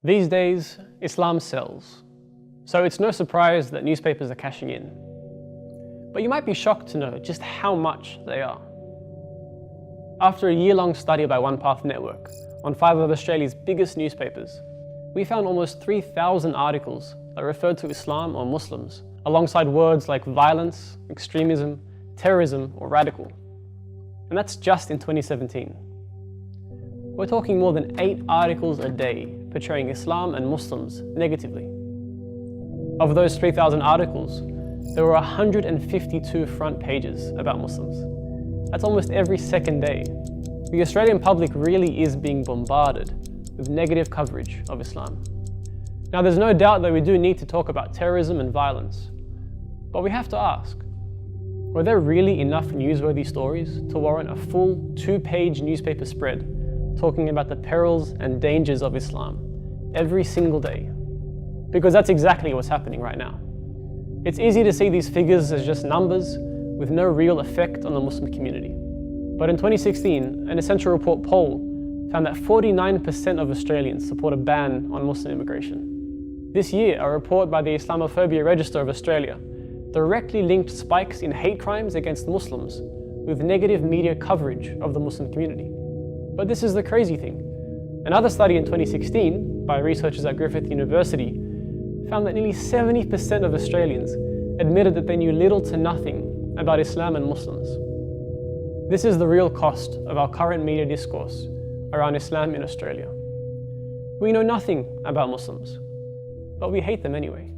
These days, Islam sells. So it's no surprise that newspapers are cashing in. But you might be shocked to know just how much they are. After a year-long study by OnePath Network on 5 of Australia's biggest newspapers, we found almost 3,000 articles that referred to Islam or Muslims, alongside words like violence, extremism, terrorism, or radical. And that's just in 2017. We're talking more than 8 articles a day portraying Islam and Muslims negatively. Of those 3,000 articles, there were 152 front pages about Muslims. That's almost every second day. The Australian public really is being bombarded with negative coverage of Islam. Now, there's no doubt that we do need to talk about terrorism and violence, but we have to ask, were there really enough newsworthy stories to warrant a full 2-page newspaper spread talking about the perils and dangers of Islam every single day? Because that's exactly what's happening right now. It's easy to see these figures as just numbers with no real effect on the Muslim community. But in 2016, an Essential Report poll found that 49% of Australians support a ban on Muslim immigration. This year, a report by the Islamophobia Register of Australia directly linked spikes in hate crimes against Muslims with negative media coverage of the Muslim community. But this is the crazy thing. Another study in 2016 by researchers at Griffith University found that nearly 70% of Australians admitted that they knew little to nothing about Islam and Muslims. This is the real cost of our current media discourse around Islam in Australia. We know nothing about Muslims, but we hate them anyway.